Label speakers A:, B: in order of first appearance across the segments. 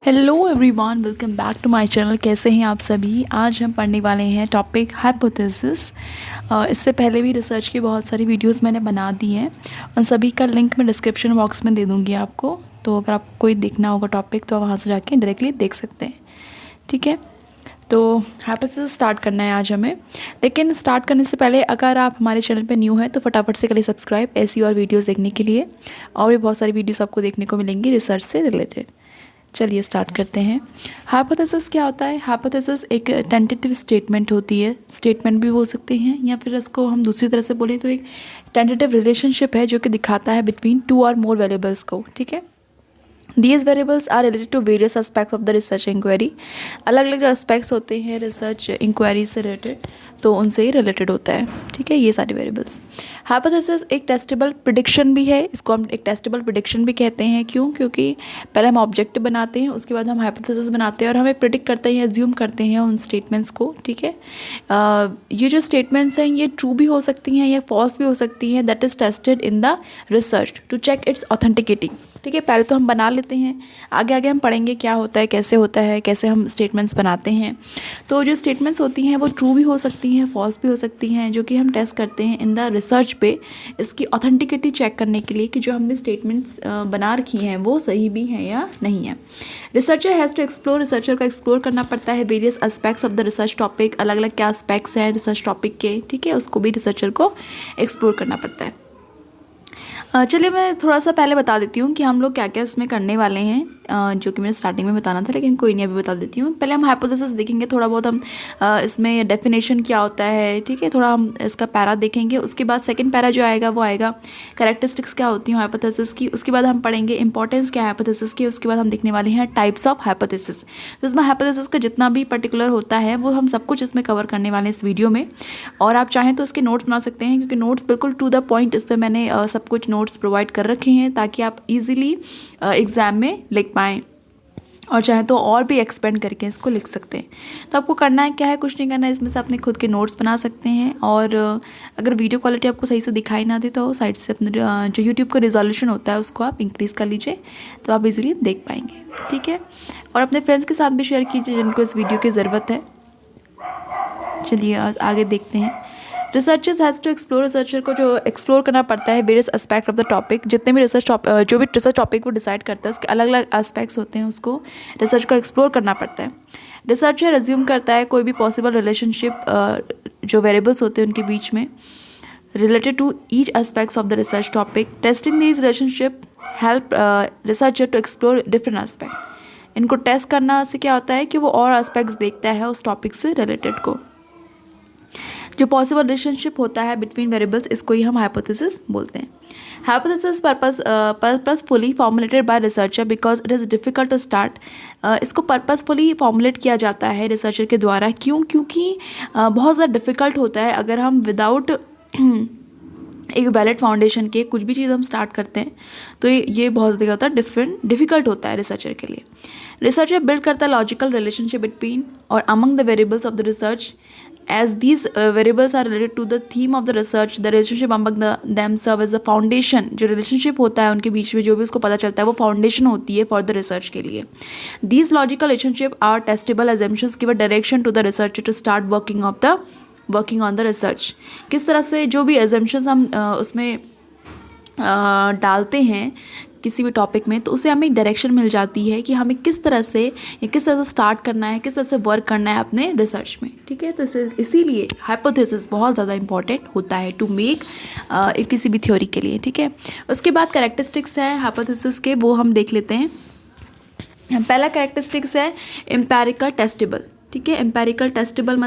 A: Hello everyone, welcome back to my channel. कैसे हैं आप सभी। आज हम पढ़ने वाले हैं टॉपिक हाइपोथेसिस। इससे पहले भी रिसर्च की बहुत सारी वीडियोस मैंने बना दी हैं। उन सभी का लिंक मैं डिस्क्रिप्शन बॉक्स में दे दूँगी आपको। तो अगर आपको कोई देखना होगा टॉपिक तो वहाँ से जाके डायरेक्टली देख सकते हैं। ठीक है, तो हाइपोथेसिस स्टार्ट करना है आज हमें। लेकिन स्टार्ट करने से पहले अगर आप हमारे चैनल पे न्यू हैं तो फटाफट से करिए सब्सक्राइब ऐसी और वीडियोस देखने के लिए। और भी बहुत सारी वीडियोस आपको देखने को मिलेंगी रिसर्च से रिलेटेड। चलिए स्टार्ट करते हैं। हाइपोथेसिस क्या होता है। हाइपोथेसिस एक टेंटेटिव स्टेटमेंट होती है। स्टेटमेंट भी बोल सकते हैं या फिर इसको हम दूसरी तरह से बोलें तो एक टेंटेटिव रिलेशनशिप है जो कि दिखाता है बिटवीन टू और मोर वेरिएबल्स को। ठीक है, These variables are related to various aspects of the research inquiry। अलग अलग जो aspects होते हैं रिसर्च इंक्वायरी से रिलेटेड तो उनसे ही रिलेटेड होता है। ठीक है, ये सारे वेरिएबल्स। हाइपोथेसिस एक टेस्टेबल प्रिडिक्शन भी है। इसको हम एक टेस्टेबल प्रिडिक्शन भी कहते हैं। क्यों? क्योंकि पहले हम ऑब्जेक्टिव बनाते हैं, उसके बाद हम हाइपोथेसिस बनाते हैं और हमें प्रिडिक्ट करते हैं, एज्यूम करते हैं उन स्टेटमेंट्स को। ठीक है, ये जो स्टेटमेंट्स हैं ये ट्रू भी हो सकती हैं या फॉल्स भी हो सकती हैं। That is tested in the research to check its authenticity. ठीक है, पहले तो हम बना लेते हैं, आगे आगे हम पढ़ेंगे क्या होता है, कैसे हम स्टेटमेंट्स बनाते हैं। तो जो स्टेटमेंट्स होती हैं वो ट्रू भी हो सकती हैं, फॉल्स भी हो सकती हैं, जो कि हम टेस्ट करते हैं इन द रिसर्च पे इसकी ऑथेंटिकिटी चेक करने के लिए कि जो हमने स्टेटमेंट्स बना रखी हैं वो सही भी हैं या नहीं है। Researcher has to explore, researcher को एक्सप्लोर करना पड़ता है various aspects of the research topic. अलग अलग क्या एस्पेक्ट्स हैं रिसर्च टॉपिक के। ठीक है, उसको भी रिसर्चर को एक्सप्लोर करना पड़ता है। चलिए मैं थोड़ा सा पहले बता देती हूँ कि हम लोग क्या क्या इसमें करने वाले हैं, जो कि मैंने स्टार्टिंग में बताना था लेकिन कोई नहीं, अभी बता देती हूँ। पहले हम हाइपोथेसिस देखेंगे थोड़ा बहुत, हम इसमें डेफिनेशन क्या होता है। ठीक है, थोड़ा हम इसका पैरा देखेंगे। उसके बाद सेकंड पैरा जो आएगा वो आएगा कैरेक्टरिस्टिक्स क्या होती हैं हाइपोथेसिस की। उसके बाद हम पढ़ेंगे इंपॉर्टेंस क्या है हाइपोथेसिस की। उसके बाद हम देखने वाले हैं टाइप्स ऑफ हाइपोथेसिस। तो इसमें हाइपोथेसिस का जितना भी पर्टिकुलर होता है वो हम सब कुछ इसमें कवर करने वाले हैं इस वीडियो में। और आप चाहें तो इसके नोट्स बना सकते हैं, क्योंकि नोट्स बिल्कुल टू द पॉइंट इस पर मैंने सब कुछ नोट्स प्रोवाइड कर रखे हैं ताकि आप इजीली एग्ज़ाम में लिख पाएँ। और चाहे तो और भी एक्सपेंड करके इसको लिख सकते हैं। तो आपको करना है क्या है, कुछ नहीं करना है, इसमें से अपने खुद के नोट्स बना सकते हैं। और अगर वीडियो क्वालिटी आपको सही से दिखाई ना दे तो साइड से अपने जो यूट्यूब का रिजोल्यूशन होता है उसको आप इंक्रीज़ कर लीजिए तो आप इजीली देख पाएंगे। ठीक है, और अपने फ्रेंड्स के साथ भी शेयर कीजिए जिनको इस वीडियो की ज़रूरत है। चलिए आगे देखते हैं। Researchers has to explore, researcher को जो एक्सप्लोर करना पड़ता है various aspect of the topic. जितने भी जो भी रिसर्च टॉपिक वो डिसाइड करता है उसके अलग अलग एस्पेक्ट्स होते हैं, उसको रिसर्च को एक्सप्लोर करना पड़ता है। रिसर्चर एज्यूम करता है कोई भी पॉसिबल रिलेशनशिप जो वेरिएबल्स होते हैं उनके बीच में related to each aspects of the research topic. Testing these relationship help researcher to explore different aspect. इनको टेस्ट करना से क्या होता है कि वो और एस्पेक्ट्स देखता है उस टॉपिक से रिलेटेड को। जो पॉसिबल रिलेशनशिप होता है बिटवीन वेरिएबल्स इसको ही हम हाइपोथेसिस बोलते हैं। Hypothesis purposefully formulated by researcher because it is difficult to start. इसको पर्पसफुली फॉर्मुलेट किया जाता है रिसर्चर के द्वारा। क्यों? क्योंकि बहुत ज़्यादा डिफ़िकल्ट होता है अगर हम विदाउट एक वैलिड फाउंडेशन के कुछ भी चीज़ हम स्टार्ट करते हैं तो ये बहुत ज़्यादा होता है डिफ़िकल्ट होता है रिसर्चर के लिए। रिसर्चर बिल्ड करता है लॉजिकल रिलेशनशिप बिटवीन और among the variables of the research. As these variables are related to the theme of the research, the relationship among them serve as the foundation। जो relationship होता है उनके बीच में जो भी उसको पता चलता है वो foundation होती है for the research के लिए। These logical relationship are testable assumptions give a direction to the researcher to start working on the research। किस तरह से जो भी assumptions हम उसमें डालते हैं किसी भी टॉपिक में तो उसे हमें एक डायरेक्शन मिल जाती है कि हमें किस तरह से स्टार्ट करना है, किस तरह से वर्क करना है अपने रिसर्च में। ठीक है, तो इसीलिए हाइपोथेसिस बहुत ज़्यादा इंपॉर्टेंट होता है टू मेक किसी भी थ्योरी के लिए। ठीक है, उसके बाद कैरेक्टरिस्टिक्स हैं हाइपोथेसिस के, वो हम देख लेते हैं। पहला कैरेक्टरिस्टिक्स है एम्पेरिकल टेस्टेबल। ठीक है, एम्पेरिकल टेस्टेबल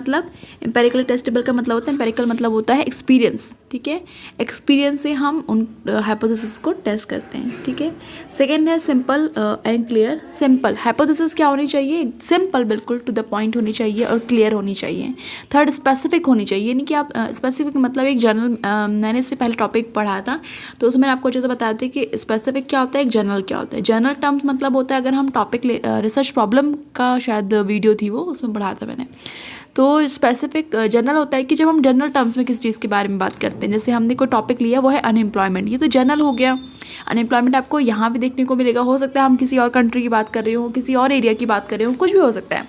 A: का मतलब होता है, एम्पेरिकल मतलब होता है एक्सपीरियंस। ठीक है, एक्सपीरियंस से हम उन हाइपोथेसिस को टेस्ट करते हैं। ठीक है, सेकेंड है simple and clear. Simple hypothesis क्या होनी चाहिए, सिंपल बिल्कुल टू द पॉइंट होनी चाहिए और क्लियर होनी चाहिए। थर्ड स्पेसिफिक होनी चाहिए, यानी कि आप स्पेसिफिक मतलब एक जनरल, मैंने इससे पहले टॉपिक पढ़ा था तो उसमें आपको अच्छे से बताया था कि स्पेसिफिक क्या होता है, एक जनरल क्या होता है। जनरल टर्म्स मतलब होता है अगर हम टॉपिक रिसर्च प्रॉब्लम का शायद वीडियो थी वो, उसमें पढ़ाया था मैंने। तो स्पेसिफिक जनरल होता है कि जब हम जनरल टर्म्स में किसी चीज़ के बारे में बात करते हैं, जैसे हमने कोई टॉपिक लिया वो है अनएम्प्लॉयमेंट, ये तो जनरल हो गया। अनएम्प्लॉयमेंट आपको यहाँ भी देखने को मिलेगा, हो सकता है हम किसी और कंट्री की बात कर रहे हो, किसी और एरिया की बात कर रहे हो, कुछ भी हो सकता है।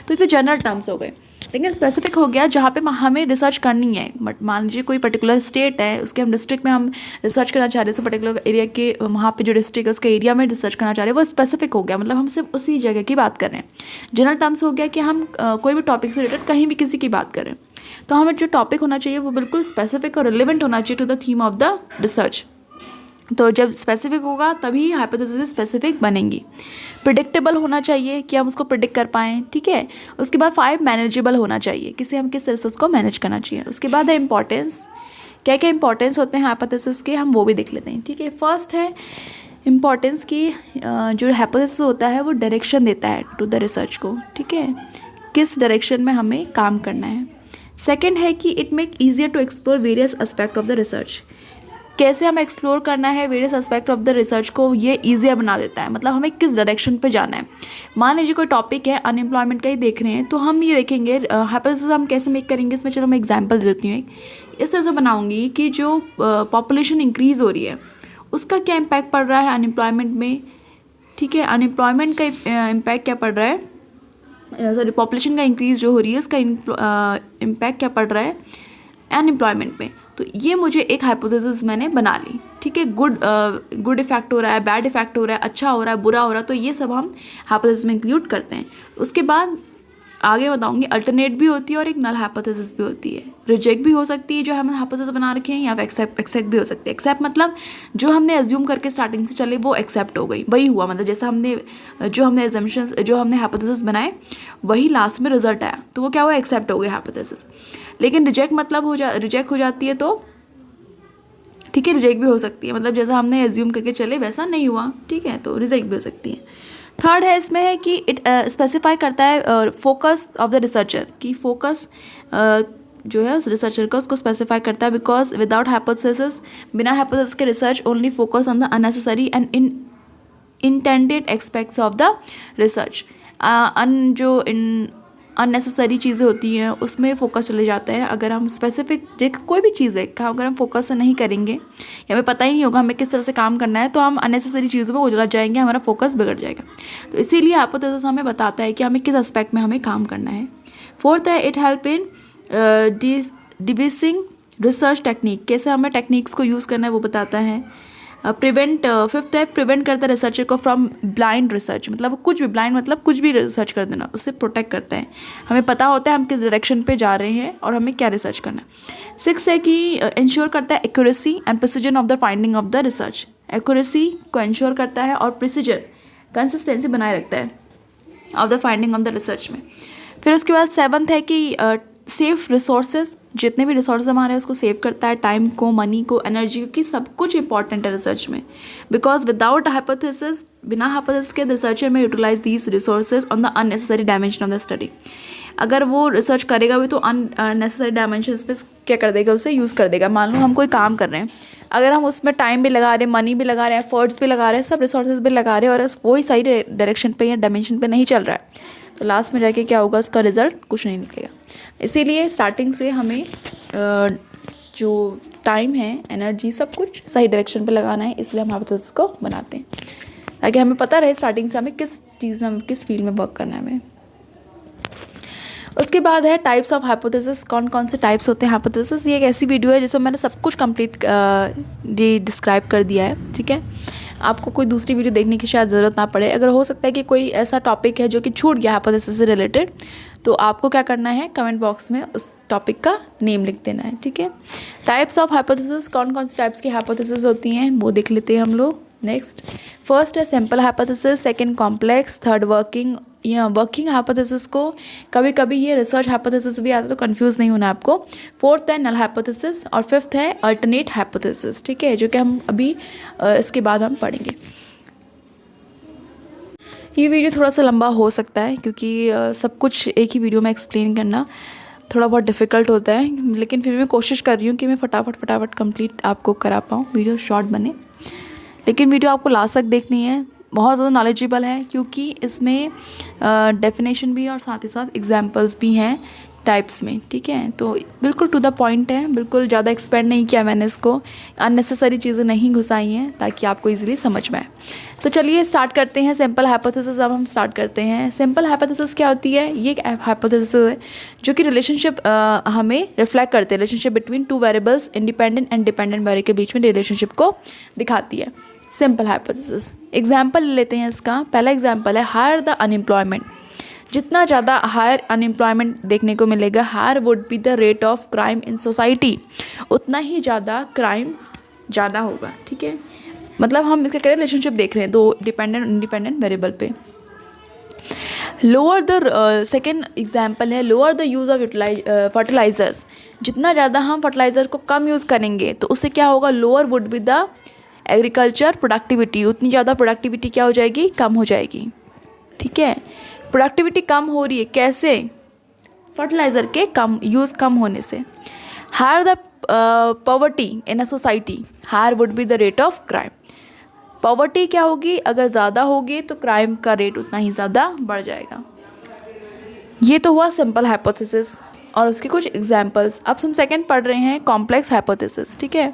A: तो ये तो जनरल टर्म्स हो गए। लेकिन स्पेसिफिक हो गया जहाँ पे हमें रिसर्च करनी है। बट मान लीजिए कोई पर्टिकुलर स्टेट है, उसके हम डिस्ट्रिक्ट में हम रिसर्च करना चाह रहे हैं, उस पर्टिकुलर एरिया के वहाँ पे जो डिस्ट्रिक्ट है उसके एरिया में रिसर्च करना चाह रहे हैं, वो स्पेसिफिक हो गया, मतलब हम सिर्फ उसी जगह की बात कर रहे हैं। जनरल टर्म्स हो गया कि हम कोई भी टॉपिक से रिलेटेड कहीं भी किसी की बात करें, तो हमें जो टॉपिक होना चाहिए वो बिल्कुल स्पेसिफिक और रिलेवेंट होना चाहिए to the theme of the research. तो जब स्पेसिफिक होगा तभी हाइपोथेसिस स्पेसिफिक बनेंगी। प्रिडिक्टेबल होना चाहिए कि हम उसको प्रिडिक्ट कर पाएँ, ठीक है। उसके बाद 5 मैनेजेबल होना चाहिए, किसी हम किस तरह से उसको मैनेज करना चाहिए। उसके बाद है इंपॉर्टेंस, क्या क्या इंपॉर्टेंस होते हैं हाइपोथेसिस के, हम वो भी देख लेते हैं, ठीक है। फर्स्ट है इंपॉर्टेंस की, जो हाइपोथेसिस होता है वो डायरेक्शन देता है टू द रिसर्च को, ठीक है, किस डायरेक्शन में हमें काम करना है। सेकेंड है कि it make easier to explore various aspect of the research, कैसे हमें एक्सप्लोर करना है various aspect of the research को, ये ईजियर बना देता है, मतलब हमें किस डायरेक्शन पे जाना है। मान लीजिए कोई टॉपिक है अनएम्प्लॉयमेंट का ही देख रहे हैं, तो हम ये देखेंगे हाइपोथेसिस हम कैसे मेक करेंगे इसमें। चलो मैं एग्जांपल दे देती हूँ, इस तरह से बनाऊंगी कि जो पॉपुलेशन इंक्रीज़ हो रही है उसका क्या इम्पैक्ट पड़ रहा है अनएम्प्लॉयमेंट में, ठीक है। अनएम्प्लॉयमेंट का इम्पैक्ट क्या पड़ रहा है, सॉरी पॉपुलेशन का इंक्रीज़ जो हो रही है उसका इम्पैक्ट क्या पड़ रहा है अनएम्प्लॉयमेंट में। तो ये मुझे एक हाइपोथेसिस मैंने बना ली, ठीक है। गुड इफेक्ट हो रहा है, बैड इफेक्ट हो रहा है, अच्छा हो रहा है, बुरा हो रहा है, तो ये सब हम हाइपोथेसिस में इंक्लूड करते हैं। उसके बाद आगे बताऊंगी अल्टरनेट भी होती है और एक नल हाइपोथेसिस भी होती है। रिजेक्ट भी हो सकती है जो हमने हाइपोथेसिस बना रखे हैं, या एक्सेप्ट भी हो सकती है। एक्सेप्ट मतलब जो हमने एज्यूम करके स्टार्टिंग से चले वो एक्सेप्ट हो गई, वही हुआ, मतलब जैसा हमने एजम्पशंस जो हमने हाइपोथेसिस बनाए वही लास्ट में रिजल्ट आया, तो वो क्या हुआ, एक्सेप्ट हो गया हाइपोथेसिस। लेकिन रिजेक्ट मतलब रिजेक्ट हो जाती है, तो ठीक है, रिजेक्ट भी हो सकती है, मतलब जैसा हमने एज्यूम करके चले वैसा नहीं हुआ, ठीक है, तो रिजेक्ट भी हो सकती है। थर्ड है इसमें है कि इट स्पेसिफाई करता है फोकस ऑफ द रिसर्चर, कि फोकस जो है उस रिसर्चर का उसको स्पेसिफाई करता है। बिकॉज विदाउट हाइपोथेसिस, बिना हाइपोथेसिस के research only focus on the unnecessary and intended aspects of the research. जो अननेसेसरी चीज़ें होती हैं उसमें फोकस चले जाता है। अगर हम स्पेसिफिक कोई भी चीज़ है अगर हम फोकस से नहीं करेंगे या हमें पता ही नहीं होगा हमें किस तरह से काम करना है, तो हम अननेसेसरी चीज़ों में उलझ जाएंगे, हमारा फोकस बिगड़ जाएगा। तो इसीलिए हाइपोथेसिस हमें बताता है कि हमें किस एस्पेक्ट में हमें काम करना है। फोर्थ है it help in devising research technique, कैसे हमें टेक्निक्स को यूज़ करना है वो बताता है। फिफ्थ है प्रिवेंट करता है रिसर्चर को फ्रॉम ब्लाइंड रिसर्च, मतलब कुछ भी ब्लाइंड मतलब कुछ भी रिसर्च कर देना, उससे प्रोटेक्ट करता है। हमें पता होता है हम किस डायरेक्शन पे जा रहे हैं और हमें क्या रिसर्च करना है। सिक्स है कि इंश्योर करता है accuracy and precision of the finding of the research, accuracy को इंश्योर करता है और प्रिसीजन कंसिस्टेंसी बनाए रखता है of the finding of the research में। फिर उसके बाद सेवन्थ है कि सेफ रिसोर्सेज, जितने भी रिसोर्स हमारे उसको सेव करता है, टाइम को, मनी को, एनर्जी को, सब कुछ इंपॉर्टेंट है रिसर्च में। बिकॉज विदाउट हाइपोथेसिस, बिना हाइपोथेसिस के researcher may utilise these resources on the unnecessary dimension of the study. अगर वो रिसर्च करेगा भी तो अननेसेसरी डायमेंशन पे क्या कर देगा, उसे यूज़ कर देगा। मान लो हम कोई काम कर रहे हैं, अगर हम उसमें टाइम भी लगा रहे हैं, मनी भी लगा रहे हैं, एफर्ट्स भी लगा रहे हैं, सब रिसोर्सेज भी लगा रहे हैं, और वही सही डायरेक्शन पे या डायमेंशन पे नहीं चल रहा है, तो लास्ट में जाके क्या होगा, उसका रिजल्ट कुछ नहीं निकलेगा। इसीलिए स्टार्टिंग से हमें जो टाइम है, एनर्जी, सब कुछ सही डायरेक्शन पे लगाना है, इसलिए हम हाइपोथेसिस को बनाते हैं, ताकि हमें पता रहे स्टार्टिंग से हमें किस चीज़ में, किस फील्ड में वर्क करना है हमें। उसके बाद है टाइप्स ऑफ हाइपोथेसिस, कौन कौन से टाइप्स होते हैं हाइपोथेसिस। ये एक ऐसी वीडियो है जिसमें मैंने सब कुछ कंप्लीट डिस्क्राइब कर दिया है, ठीक है। आपको कोई दूसरी वीडियो देखने की शायद ज़रूरत ना पड़े। अगर हो सकता है कि कोई ऐसा टॉपिक है जो कि छूट गया हाइपोथेसिस से रिलेटेड, तो आपको क्या करना है, कमेंट बॉक्स में उस टॉपिक का नेम लिख देना है, ठीक है। टाइप्स ऑफ हाइपोथेसिस, कौन कौन से टाइप्स की हाइपोथेसिस होती हैं वो देख लेते हैं हम लोग। नेक्स्ट, फर्स्ट है simple hypothesis, second complex, third working. या वर्किंग हाइपोथेसिस को कभी कभी ये रिसर्च हाइपोथेसिस भी आता है, तो कंफ्यूज नहीं होना आपको। फोर्थ है नल हाइपोथेसिस और फिफ्थ है अल्टरनेट हाइपोथेसिस, ठीक है, जो कि हम अभी इसके बाद हम पढ़ेंगे। ये वीडियो थोड़ा सा लंबा हो सकता है क्योंकि सब कुछ एक ही वीडियो में एक्सप्लेन करना थोड़ा बहुत डिफ़िकल्ट होता है, लेकिन फिर भी कोशिश कर रही हूँ कि मैं फटाफट कंप्लीट आपको करा पाऊँ, वीडियो शॉर्ट बने। लेकिन वीडियो आपको लास्ट तक देखनी है, बहुत ज़्यादा नॉलेजेबल है, क्योंकि इसमें डेफिनेशन भी और साथ ही साथ एग्जांपल्स भी हैं टाइप्स में, ठीक है। तो बिल्कुल टू द पॉइंट है, बिल्कुल ज़्यादा एक्सपेंड नहीं किया मैंने इसको, अननेसेसरी चीज़ें नहीं घुसाई हैं ताकि आपको इजीली समझ में आए। तो चलिए स्टार्ट करते हैं सिंपल हाइपोथेसिस। अब हम स्टार्ट करते हैं। सिंपल हाइपोथेसिस क्या होती है? ये एक हाइपोथेसिस है जो कि रिलेशनशिप हमें रिफ्लेक्ट करते हैं, relationship between two variables, independent and dependent variable के बीच में रिलेशनशिप को दिखाती है। सिंपल हाइपोथेसिस एग्जाम्पल लेते हैं इसका। पहला एग्जाम्पल है हायर द अनएम्प्लॉयमेंट। जितना ज़्यादा हायर अनएम्प्लॉयमेंट देखने को मिलेगा, higher would be the rate of crime in society, उतना ही ज़्यादा क्राइम ज़्यादा होगा, ठीक है। मतलब हम इसका करें रिलेशनशिप देख रहे हैं दो डिपेंडेंट इंडिपेंडेंट वेरिएबल पे। लोअर द सेकेंड एग्जाम्पल है lower the use of fertilisers. जितना ज़्यादा हम फर्टिलाइज़र को कम यूज़ करेंगे तो उससे क्या होगा? Lower would be the agriculture productivity, उतनी ज़्यादा प्रोडक्टिविटी क्या हो जाएगी? कम हो जाएगी, ठीक है। प्रोडक्टिविटी कम हो रही है कैसे? फर्टिलाइज़र के यूज़ कम होने से। Higher the poverty in a society, higher would be the rate of crime. Poverty क्या होगी? अगर ज़्यादा होगी तो क्राइम का रेट उतना ही ज़्यादा बढ़ जाएगा। ये तो हुआ सिंपल हाइपोथेसिस और उसके कुछ एग्जांपल्स। अब हम सेकंड पढ़ रहे हैं कॉम्प्लेक्स हाइपोथेसिस, ठीक है।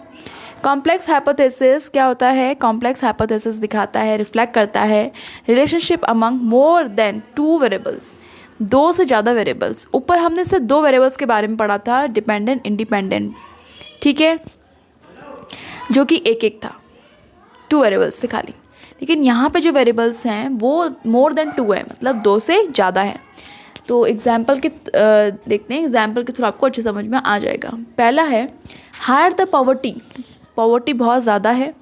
A: कॉम्प्लेक्स हाइपोथेसिस क्या होता है? कॉम्प्लेक्स हाइपोथेसिस दिखाता है, रिफ्लेक्ट करता है relationship among more than two variables, दो से ज़्यादा वेरिएबल्स। ऊपर हमने सिर्फ दो वेरिएबल्स के बारे में पढ़ा था, डिपेंडेंट इंडिपेंडेंट, ठीक है, जो कि एक एक था, टू वेरिएबल्स थे खाली। लेकिन यहाँ पे जो वेरिएबल्स हैं वो मोर देन टू है, मतलब दो से ज़्यादा है। तो एग्जाम्पल के देखते हैं, एग्जाम्पल के थ्रू आपको अच्छे समझ में आ जाएगा। पहला है हायर द पॉवर्टी। पॉवर्टी बहुत ज़्यादा है,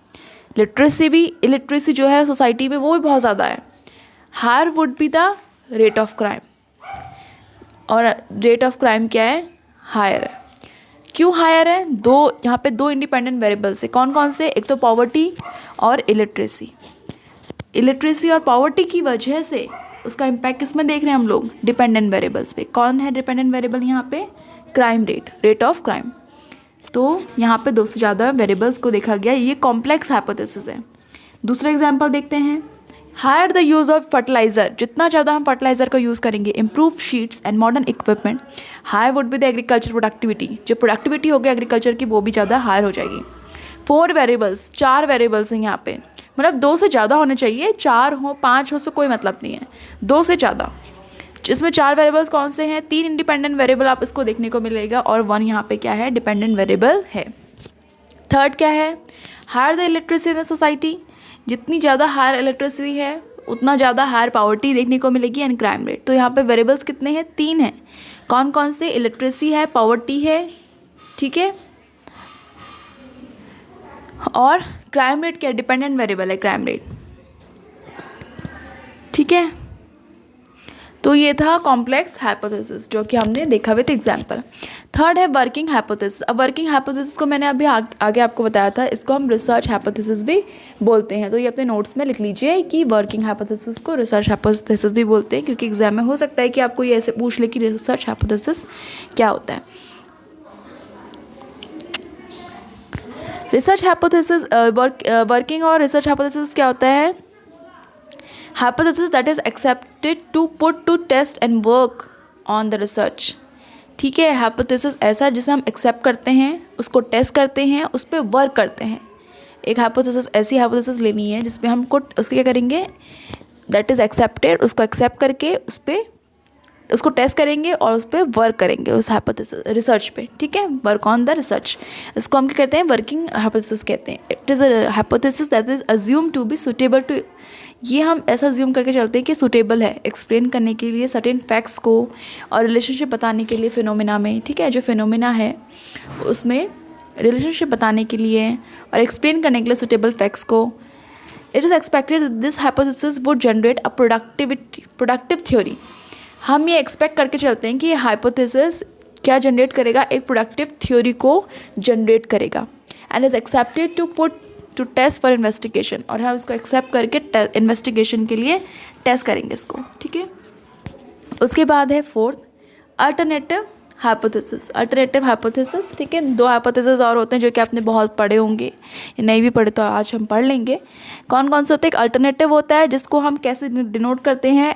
A: इलिटरेसी जो है सोसाइटी में वो भी बहुत ज़्यादा है। Higher would be the rate of crime, और रेट ऑफ क्राइम क्या है? हायर है। क्यों हायर है? यहाँ पे दो इंडिपेंडेंट वेरिएबल्स है। कौन कौन से? एक तो पॉवर्टी और इलिटरेसी। इलिटरेसी और पॉवर्टी की वजह से उसका इम्पैक्ट किसमें देख रहे हैं हम लोग? डिपेंडेंट वेरिएबल्स पे। कौन है डिपेंडेंट वेरिएबल यहाँ पे? Crime rate, rate of crime. तो यहाँ पे दो से ज़्यादा वेरिएबल्स को देखा गया। ये कॉम्प्लेक्स हाइपोथेसिस है। दूसरा एग्जांपल देखते हैं, higher the use of fertilizer. जितना ज़्यादा हम फर्टिलाइज़र का यूज़ करेंगे, improve seeds and modern equipment, higher would be the agriculture productivity. जो प्रोडक्टिविटी होगी एग्रीकल्चर की वो भी ज़्यादा हायर हो जाएगी। 4 वेरिएबल्स, 4 वेरिएबल्स हैं यहाँ पे, मतलब दो से ज़्यादा होने चाहिए, 4 हो 5 हो से कोई मतलब नहीं है, दो से ज़्यादा। इसमें 4 वेरिएबल्स कौन से हैं? 3 इंडिपेंडेंट वेरिएबल आप इसको देखने को मिलेगा और 1 यहाँ पे क्या है? डिपेंडेंट वेरिएबल है। थर्ड क्या है? Higher the illiteracy in the society. जितनी ज़्यादा हायर इलिटरेसी है उतना ज़्यादा हायर पॉवर्टी देखने को मिलेगी एंड क्राइम रेट। तो यहाँ पे वेरिएबल्स कितने हैं? 3 हैं। कौन कौन से? इलिटरेसी है, पॉवर्टी है, ठीक है, और क्राइम रेट क्या? डिपेंडेंट वेरिएबल है क्राइम रेट, ठीक है। तो ये था कॉम्प्लेक्स हाइपोथेसिस जो कि हमने देखा विद एग्जांपल। थर्ड है वर्किंग हाइपोथेसिस। अब वर्किंग हाइपोथेसिस को मैंने अभी आगे आपको बताया था, इसको हम रिसर्च हाइपोथेसिस भी बोलते हैं। तो ये अपने नोट्स में लिख लीजिए कि वर्किंग हाइपोथेसिस को रिसर्च हाइपोथेसिस भी बोलते हैं, क्योंकि एग्जाम में हो सकता है कि आपको ये ऐसे पूछ ले कि रिसर्च हाइपोथेसिस क्या होता है। रिसर्च हाइपोथेसिस, वर्किंग और रिसर्च हाइपोथेसिस क्या होता है? Hypothesis that is accepted to put to test and work on the research, ठीक है। हाइपोथेसिस ऐसा जिसे हम एक्सेप्ट करते हैं, उसको टेस्ट करते हैं, उस पर वर्क करते हैं। एक हाइपोथेसिस ऐसी हाइपोथेसिस लेनी है जिसमें हमको उसके क्या करेंगे? दैट इज़ एक्सेप्टेड, उसको एक्सेप्ट करके उस पर उसको टेस्ट करेंगे और उस पर वर्क करेंगे उस हाइपोथेसिस रिसर्च पे, ठीक है, वर्क ऑन द रिसर्च। इसको हम क्या कहते हैं? वर्किंग हाइपोथेसिस कहते हैं। It is a hypothesis that is assumed to be suitable to, ये हम ऐसा अज्यूम करके चलते हैं कि सूटेबल है एक्सप्लेन करने के लिए सर्टेन फैक्ट्स को और रिलेशनशिप बताने के लिए फिनोमिना में, ठीक है। जो फिनोमिना है उसमें रिलेशनशिप बताने के लिए और एक्सप्लेन करने के लिए सूटेबल फैक्ट्स को। It is expected this hypothesis would generate a productive theory. हम ये एक्सपेक्ट करके चलते हैं कि ये हाइपोथेसिस क्या जनरेट करेगा? एक प्रोडक्टिव थ्योरी को जनरेट करेगा। And is accepted to put to test for investigation, और हम उसको एक्सेप्ट करके इन्वेस्टिगेशन के लिए टेस्ट करेंगे इसको, ठीक है। उसके बाद है fourth, alternative hypothesis, alternative hypothesis. ठीक है, 2 हाइपोथेसिस और होते हैं जो कि आपने बहुत पढ़े होंगे, नहीं भी पढ़े तो आज हम पढ़ लेंगे। कौन कौन से होते हैं? एक अल्टरनेटिव होता है जिसको हम कैसे डिनोट करते हैं,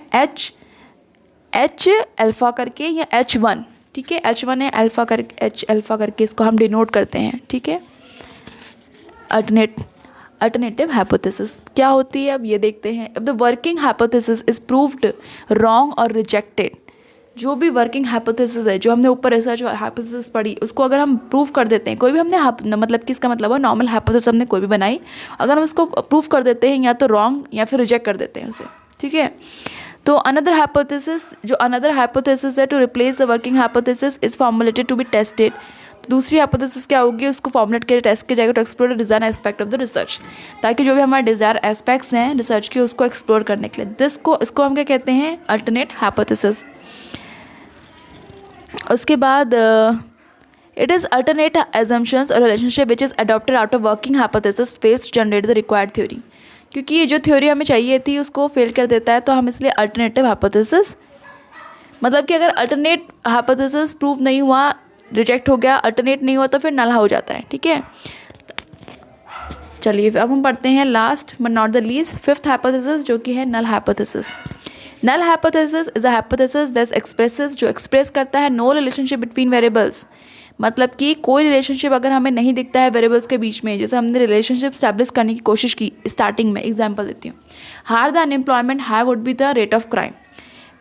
A: एच अल्फ़ा करके या H1। ठीक है, H1 है अल्फ़ा करके, H अल्फ़ा करके इसको हम डिनोट करते हैं। ठीक है, अल्टरनेटिव हाइपोथेसिस क्या होती है अब ये देखते हैं। अब the working hypothesis is proved wrong और रिजेक्टेड, जो भी वर्किंग हाइपोथेसिस है, जो हमने ऊपर रिसर्च हाइपोथेसिस पढ़ी, उसको अगर हम प्रूव कर देते हैं, कोई भी हमने मतलब कि इसका मतलब है नॉर्मल हाइपोथेसिस हमने कोई भी बनाई, अगर हम इसको प्रूव कर देते हैं या तो रॉन्ग या फिर रिजेक्ट कर देते हैं उसे। ठीक है, तो अनदर हाइपोथेसिस है to replace the working hypothesis is formulated to be tested. दूसरी हाइपोथेसिस क्या होगी, उसको फॉर्मुलेट के टेस्ट किया जाएगा to explore the desire aspect of the research, ताकि जो भी हमारे डिज़ायर एस्पेक्ट्स हैं रिसर्च के उसको एक्सप्लोर करने के लिए। इसको हम क्या कहते हैं, अल्टरनेट हाइपोथेसिस। उसके बाद इट इज़ अल्टरनेट एजम्पशंस और relationship which is adopted out of working hypothesis fails to generate the required theory. क्योंकि ये जो थ्योरी हमें चाहिए थी उसको फेल कर देता है, तो हम इसलिए अल्टरनेटिव हाइपोथेसिस, मतलब कि अगर अल्टरनेट हाइपोथेसिस प्रूव नहीं हुआ, रिजेक्ट हो गया, अल्टरनेट नहीं हुआ, तो फिर नल हो जाता है। ठीक है, चलिए अब हम पढ़ते हैं last but not the least, fifth hypothesis, जो कि है null hypothesis. Null hypothesis is a hypothesis that expresses, जो एक्सप्रेस करता है नो रिलेशनशिप बिटवीन वेरिएबल्स, मतलब कि कोई रिलेशनशिप अगर हमें नहीं दिखता है वेरिएबल्स के बीच में, जैसे हमने रिलेशनशिप स्टैब्लिश करने की कोशिश की स्टार्टिंग में, एग्जांपल देती हूँ, higher the unemployment high would be the rate of crime.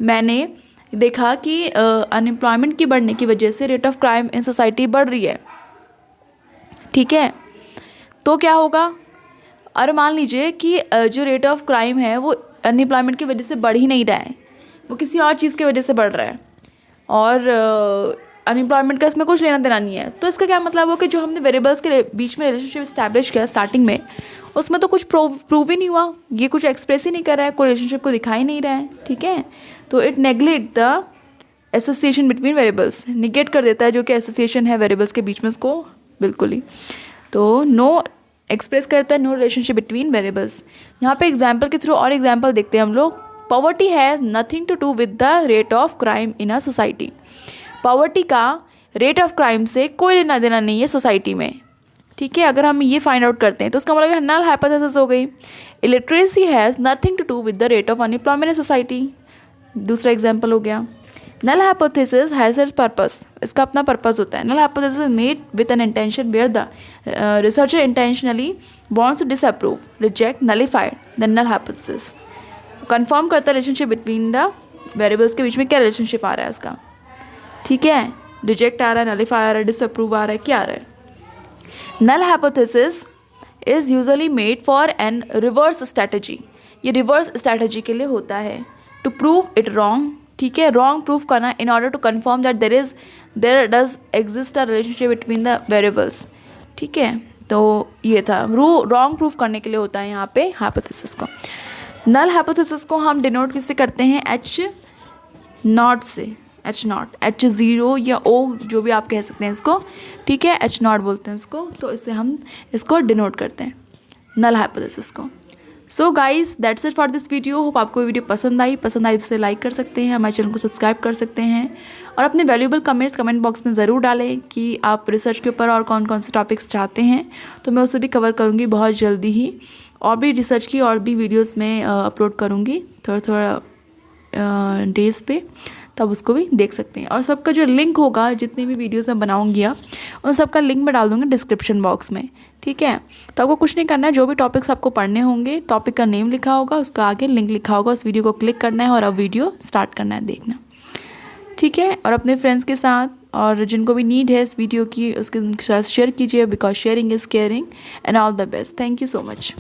A: मैंने देखा कि अनएम्प्लॉयमेंट की बढ़ने की वजह से rate of crime in society बढ़ रही है। ठीक है, तो क्या होगा, और मान लीजिए कि जो रेट ऑफ क्राइम है वो अनएम्प्लॉयमेंट की वजह से बढ़ ही नहीं रहा है, वो किसी और चीज़ की वजह से बढ़ रहा है, और अनएम्प्लॉयमेंट का इसमें कुछ लेना देना नहीं है। तो इसका क्या मतलब हो कि जो हमने वेरिएबल्स के बीच में रिलेशनशिप इस्टेब्लिश किया स्टार्टिंग में, उसमें तो कुछ प्रूव ही नहीं हुआ, ये कुछ एक्सप्रेस ही नहीं कर रहा है, कोई रिलेशनशिप को दिखा ही नहीं रहा है। ठीक है, तो it neglect the association between variables, negate कर देता है जो कि एसोसिएशन है वेरिएबल्स के बीच में, उसको बिल्कुल ही, तो नो एक्सप्रेस करता है नो रिलेशनशिप बिटवीन वेरिएबल्स। यहाँ पे एग्जाम्पल के थ्रू और एग्जाम्पल देखते हैं हम लोग। Poverty has nothing to do with the rate of crime in a society. Poverty का रेट ऑफ क्राइम से कोई लेना देना नहीं है सोसाइटी में। ठीक है, अगर हम ये फाइंड आउट करते हैं तो उसका मतलब नल हाइपोथेसिस हो गई। Illiteracy has nothing to do with the rate of unemployment in society, दूसरा एग्जाम्पल हो गया। Null hypothesis has its purpose, इसका अपना पर्पस होता है। Null hypothesis made with an intention where the researcher intentionally wants to disapprove, reject, nullified the null hypothesis. Confirm करता है relationship between the variables के बीच में क्या रिलेशनशिप आ रहा है उसका। ठीक है, रिजेक्ट आ रहा है, नलिफाई आ रहा है, डिसअप्रूव आ रहा है, क्या आ रहा है। Null hypothesis is usually made for an reverse strategy, ये रिवर्स स्ट्रैटेजी के लिए होता है, टू प्रूव इट रॉन्ग। ठीक है, रॉन्ग प्रूफ करना in order to confirm that there does exist a relationship between the variables. ठीक है, तो ये था रॉन्ग प्रूफ करने के लिए होता है यहाँ पे हाइपोथेसिस को। नल हाइपोथेसिस को हम डिनोट किससे करते हैं, H0 से, H0, H0 या O जो भी आप कह सकते हैं इसको। ठीक है, H0 बोलते हैं इसको, तो इससे हम इसको डिनोट करते हैं नल हाइपोथेसिस को। So guys that's it for this video. Hope आपको वीडियो पसंद आई इसे लाइक कर सकते हैं, हमारे चैनल को सब्सक्राइब कर सकते हैं, और अपने वैल्यूएबल कमेंट्स कमेंट बॉक्स में ज़रूर डालें कि आप रिसर्च के ऊपर और कौन कौन से टॉपिक्स चाहते हैं, तो मैं उसे भी कवर करूँगी बहुत जल्दी ही। और भी रिसर्च की और भी वीडियोज़ में अपलोड करूँगी थोड़ा डेज़ पे, तब उसको भी देख सकते हैं। और सबका जो लिंक होगा, जितने भी वीडियोस मैं बनाऊंगी आप उन सबका लिंक मैं डाल दूँगी डिस्क्रिप्शन बॉक्स में। ठीक है, तो आपको कुछ नहीं करना है, जो भी टॉपिक्स आपको पढ़ने होंगे, टॉपिक का नेम लिखा होगा, उसका आगे लिंक लिखा होगा, उस वीडियो को क्लिक करना है और अब वीडियो स्टार्ट करना है देखना। ठीक है, और अपने फ्रेंड्स के साथ और जिनको भी नीड है इस वीडियो की, उसके साथ शेयर कीजिए, because sharing is caring. And all the best, thank you so much.